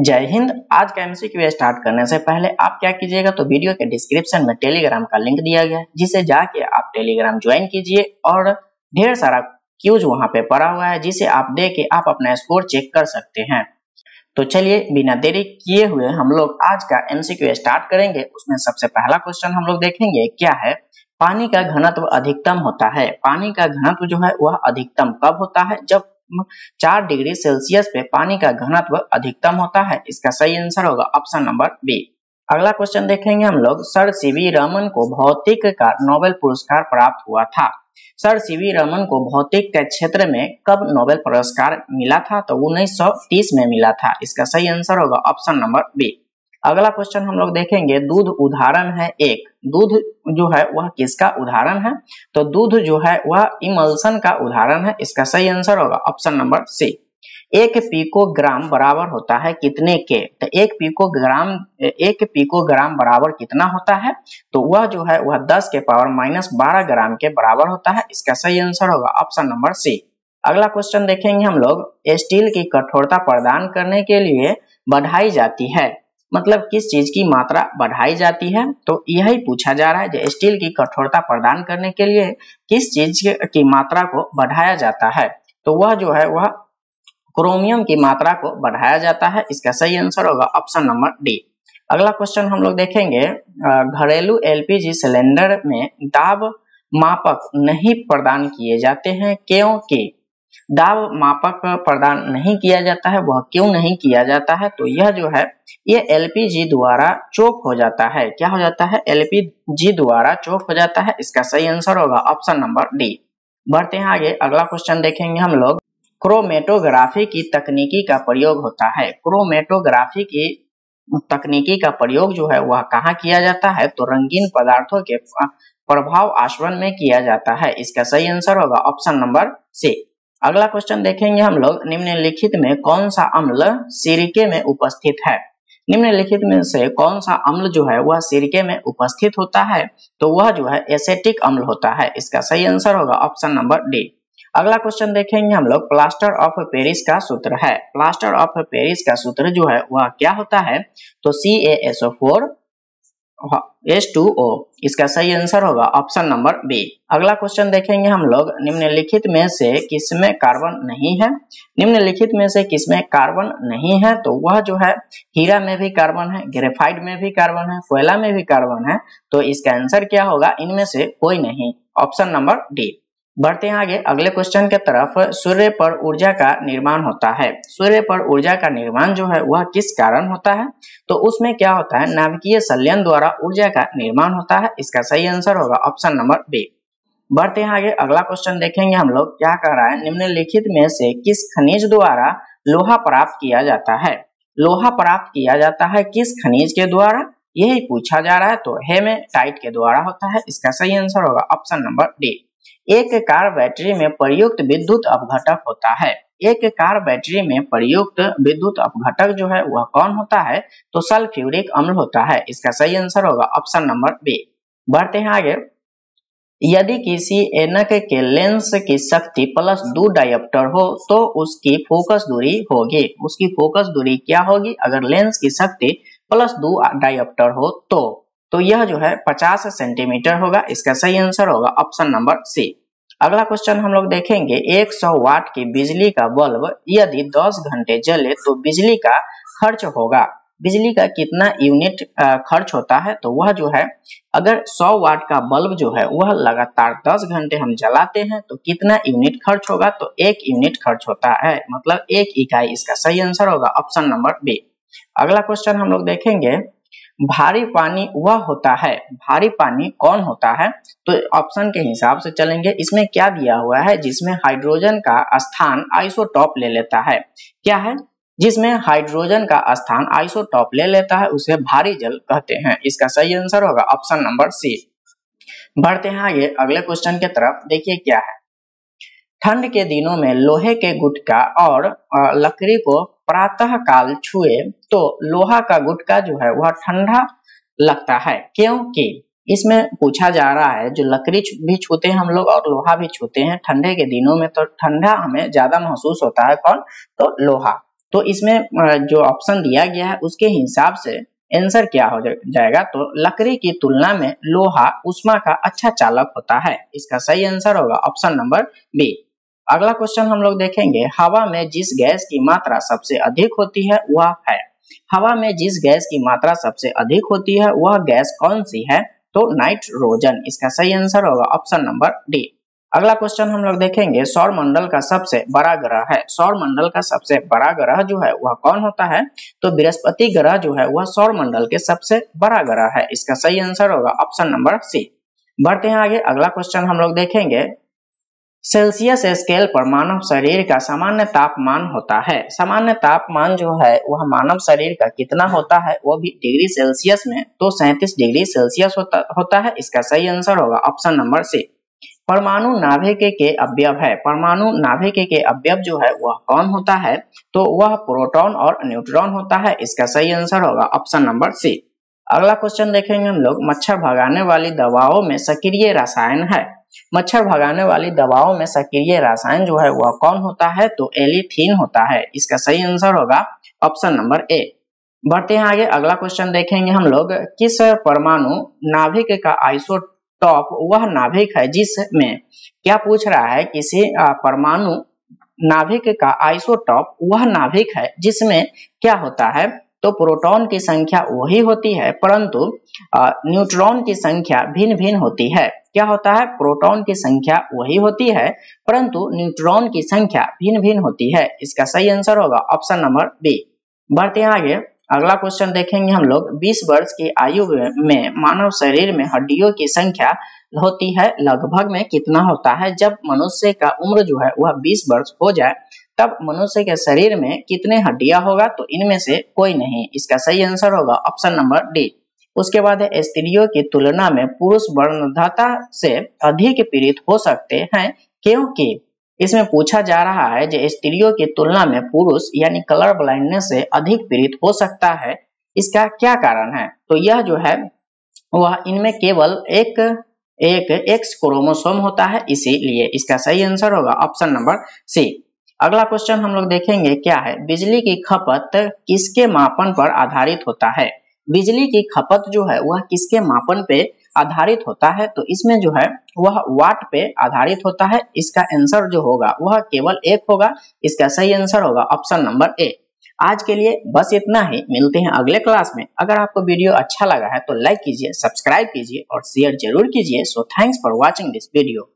जय हिंद। आज का एमसीक्यू स्टार्ट करने से पहले आप क्या कीजिएगा तो वीडियो के डिस्क्रिप्शन में टेलीग्राम का लिंक दिया गया है, जिसे जाके आप टेलीग्राम ज्वाइन कीजिए और ढेर सारा क्यूज वहां पे पड़ा हुआ है, जिसे आप दे के आप अपना स्कोर चेक कर सकते हैं। तो चलिए बिना देरी किए हुए हम लोग आज का एमसीक्यू स्टार्ट करेंगे। उसमें सबसे पहला क्वेश्चन हम लोग देखेंगे क्या है, पानी का घनत्व अधिकतम होता है। पानी का घनत्व जो है वह अधिकतम कब होता है? जब 4 डिग्री सेल्सियस पे पानी का घनत्व अधिकतम होता है। इसका सही आंसर होगा ऑप्शन नंबर बी। अगला क्वेश्चन देखेंगे हम लोग, सर सीवी रमन को भौतिक का नोबेल पुरस्कार प्राप्त हुआ था। सर सीवी रमन को भौतिक के क्षेत्र में कब नोबेल पुरस्कार मिला था? तो 1930 में मिला था। इसका सही आंसर होगा ऑप्शन नंबर बी। अगला क्वेश्चन हम लोग देखेंगे, दूध उदाहरण है एक। दूध जो है वह किसका उदाहरण है? तो दूध जो है वह इमल्सन का उदाहरण है। इसका सही आंसर होगा ऑप्शन नंबर सी। 1 पिकोग्राम बराबर होता है कितने के? तो 1 पिकोग्राम बराबर कितना होता है? तो वह जो है वह 10 के पावर -12 ग्राम के बराबर होता है। इसका सही आंसर होगा ऑप्शन नंबर सी। अगला क्वेश्चन देखेंगे हम लोग, स्टील की कठोरता प्रदान करने के लिए बढ़ाई जाती है, मतलब किस चीज की मात्रा बढ़ाई जाती है? तो यही पूछा जा रहा है, जो स्टील की कठोरता प्रदान करने के लिए किस चीज की मात्रा को बढ़ाया जाता है? तो वह जो है वह क्रोमियम की मात्रा को बढ़ाया जाता है। इसका सही आंसर होगा ऑप्शन नंबर डी। अगला क्वेश्चन हम लोग देखेंगे, घरेलू एलपीजी सिलेंडर में दाब मापक नहीं प्रदान किए जाते हैं क्योंकि? दाब मापक प्रदान नहीं किया जाता है, वह क्यों नहीं किया जाता है? तो यह जो है ये एलपीजी द्वारा चोक हो जाता है। क्या हो जाता है? एलपीजी द्वारा चोक हो जाता है। इसका सही आंसर होगा ऑप्शन नंबर डी। बढ़ते हैं आगे, अगला क्वेश्चन देखेंगे हम लोग, क्रोमेटोग्राफी की तकनीकी का प्रयोग होता है। क्रोमेटोग्राफी की तकनीकी का प्रयोग जो है वह कहाँ किया जाता है? तो रंगीन पदार्थों के प्रभाव आश्वन में किया जाता है। इसका सही आंसर होगा ऑप्शन नंबर सी। अगला क्वेश्चन देखेंगे हम लोग, निम्नलिखित में कौन सा अम्ल सिरके में उपस्थित है? निम्नलिखित में से कौन सा अम्ल जो है वह सिरके में उपस्थित होता है? तो वह जो है एसेटिक अम्ल होता है। इसका सही आंसर होगा ऑप्शन नंबर डी। अगला क्वेश्चन देखेंगे हम लोग, प्लास्टर ऑफ पेरिस का सूत्र है। प्लास्टर ऑफ पेरिस का सूत्र जो है वह क्या होता है? तो CaSO4 H2O। इसका सही आंसर होगा ऑप्शन नंबर बी। अगला क्वेश्चन देखेंगे हम लोग, निम्नलिखित में से किसमें कार्बन नहीं है? निम्नलिखित में से किसमें कार्बन नहीं है? तो वह जो है हीरा में भी कार्बन है, ग्रेफाइट में भी कार्बन है, कोयला में भी कार्बन है। तो इसका आंसर क्या होगा? इनमें से कोई नहीं, ऑप्शन नंबर डी। बढ़ते हैं आगे अगले क्वेश्चन के तरफ, सूर्य पर ऊर्जा का निर्माण होता है। सूर्य पर ऊर्जा का निर्माण जो है वह किस कारण होता है? तो उसमें क्या होता है? नाभिकीय संलयन द्वारा ऊर्जा का निर्माण होता है। इसका सही आंसर होगा ऑप्शन नंबर बी। बढ़ते हैं आगे अगला क्वेश्चन देखेंगे हम लोग, क्या कह रहा है, निम्नलिखित में से किस खनिज द्वारा लोहा प्राप्त किया जाता है? लोहा प्राप्त किया जाता है किस खनिज के द्वारा? यही पूछा जा रहा है। तो हेमेटाइट के द्वारा होता है। इसका सही आंसर होगा ऑप्शन नंबर डी। एक कार बैटरी में प्रयुक्त विद्युत अपघटक होता है। एक कार बैटरी में प्रयुक्त विद्युत अपघटक जो है वह कौन होता है? तो सल्फ्यूरिक अम्ल होता है। इसका सही आंसर होगा ऑप्शन नंबर बी। बढ़ते हैं आगे, यदि किसी ऐनक के लेंस की शक्ति +2 डायोप्टर हो तो उसकी फोकस दूरी होगी। उसकी फोकस दूरी क्या होगी अगर लेंस की शक्ति +2 डायोप्टर हो? तो यह जो है 50 सेंटीमीटर होगा। इसका सही आंसर होगा ऑप्शन नंबर सी। अगला क्वेश्चन हम लोग देखेंगे, 100 वाट की बिजली का बल्ब यदि 10 घंटे जले तो बिजली का खर्च होगा। बिजली का कितना यूनिट खर्च होता है? तो वह जो है अगर 100 वाट का बल्ब जो है वह लगातार 10 घंटे हम जलाते हैं तो कितना यूनिट खर्च होगा? तो 1 यूनिट खर्च होता है, मतलब 1 इकाई। इसका सही आंसर होगा ऑप्शन नंबर बी। अगला क्वेश्चन हम लोग देखेंगे, भारी पानी वह होता है, भारी पानी कौन होता है? तो ऑप्शन के हिसाब से चलेंगे। इसमें क्या दिया हुआ है? जिसमें हाइड्रोजन का स्थान आइसोटॉप ले लेता है। क्या है? जिसमें हाइड्रोजन का स्थान आइसोटॉप ले लेता है उसे भारी जल कहते हैं। इसका सही आंसर होगा ऑप्शन नंबर सी। बढ़ते हैं आगे अगले क्वेश्चन के तरफ, देखिए क्या है, ठंड के दिनों में लोहे के गुटका और लकड़ी को प्रातः काल छुए तो लोहा का गुटका जो है वह ठंडा लगता है क्योंकि? इसमें पूछा जा रहा है, जो लकड़ी भी छूते हैं हम लोग और लोहा भी छूते हैं ठंडे के दिनों में, तो ठंडा हमें ज्यादा महसूस होता है कौन? तो लोहा। तो इसमें जो ऑप्शन दिया गया है उसके हिसाब से आंसर क्या हो जाएगा, तो लकड़ी की तुलना में लोहा ऊष्मा का अच्छा चालक होता है। इसका सही आंसर होगा ऑप्शन नंबर बी। अगला क्वेश्चन हम लोग देखेंगे, हवा में जिस गैस की मात्रा सबसे अधिक होती है वह है। हवा में जिस गैस की मात्रा सबसे अधिक होती है वह गैस कौन सी है, तो नाइट्रोजन। इसका सही आंसर होगा ऑप्शन नंबर डी। अगला क्वेश्चन हम लोग देखेंगे, सौर मंडल का सबसे बड़ा ग्रह है। सौर मंडल का सबसे बड़ा ग्रह जो है वह कौन होता है, तो बृहस्पति ग्रह जो है वह सौर मंडल के सबसे बड़ा ग्रह है। इसका सही आंसर होगा ऑप्शन नंबर सी। बढ़ते हैं आगे, अगला क्वेश्चन हम लोग देखेंगे, सेल्सियस स्केल पर मानव शरीर का सामान्य तापमान होता है। सामान्य तापमान जो है वह मानव शरीर का कितना होता है, वो भी डिग्री सेल्सियस में, तो 37 डिग्री सेल्सियस होता है। इसका सही आंसर होगा ऑप्शन नंबर सी। परमाणु नाभिक के अवयव है। परमाणु नाभिक के अवयव जो है वह कौन होता है, तो वह प्रोटॉन और न्यूट्रॉन होता है। इसका सही आंसर होगा ऑप्शन नंबर सी। अगला क्वेश्चन देखेंगे हम लोग, मच्छर भगाने वाली दवाओं में सक्रिय रसायन है। मच्छर भगाने वाली दवाओं में सक्रिय रसायन जो है वह कौन होता है, तो एलिथीन होता है। इसका सही आंसर होगा ऑप्शन नंबर ए। बढ़ते हैं आगे, अगला क्वेश्चन देखेंगे हम लोग, किस परमाणु नाभिक का आइसोटॉप वह नाभिक है जिसमें, क्या पूछ रहा है, किसी परमाणु नाभिक का आइसोटॉप वह नाभिक है जिसमें क्या होता है, तो प्रोटॉन की संख्या वही होती है परंतु न्यूट्रॉन की संख्या भिन्न भिन्न होती है। क्या होता है, प्रोटॉन की संख्या वही होती है परंतु न्यूट्रॉन की संख्या भिन्न भिन्न होती है। इसका सही आंसर होगा ऑप्शन नंबर बी। बढ़ते हैं आगे, अगला क्वेश्चन देखेंगे हम लोग, 20 वर्ष की आयु में मानव शरीर में हड्डियों की संख्या होती है लगभग में कितना होता है। जब मनुष्य का उम्र जो है वह 20 वर्ष हो जाए तब मनुष्य के शरीर में कितने हड्डियां होगा, तो इनमें से कोई नहीं। इसका सही आंसर होगा ऑप्शन नंबर डी। उसके बाद है, स्त्रियों की तुलना में पुरुष वर्णधाता से अधिक पीड़ित हो सकते हैं क्योंकि, इसमें पूछा जा रहा है जो स्त्रियों की तुलना में पुरुष यानी कलर ब्लाइंडनेस से अधिक पीड़ित हो सकता है, इसका क्या कारण है, तो यह जो है वह इनमें केवल एक एक्स क्रोमोसोम होता है, इसीलिए। इसका सही आंसर होगा ऑप्शन नंबर सी। अगला क्वेश्चन हम लोग देखेंगे, क्या है, बिजली की खपत किसके मापन पर आधारित होता है। बिजली की खपत जो है वह किसके मापन पे आधारित होता है, तो इसमें जो है वह वाट पे आधारित होता है। इसका आंसर जो होगा वह केवल एक होगा। इसका सही आंसर होगा ऑप्शन नंबर ए। आज के लिए बस इतना ही, मिलते हैं अगले क्लास में। अगर आपको वीडियो अच्छा लगा है तो लाइक कीजिए, सब्सक्राइब कीजिए और शेयर जरूर कीजिए। So thanks for watching this video.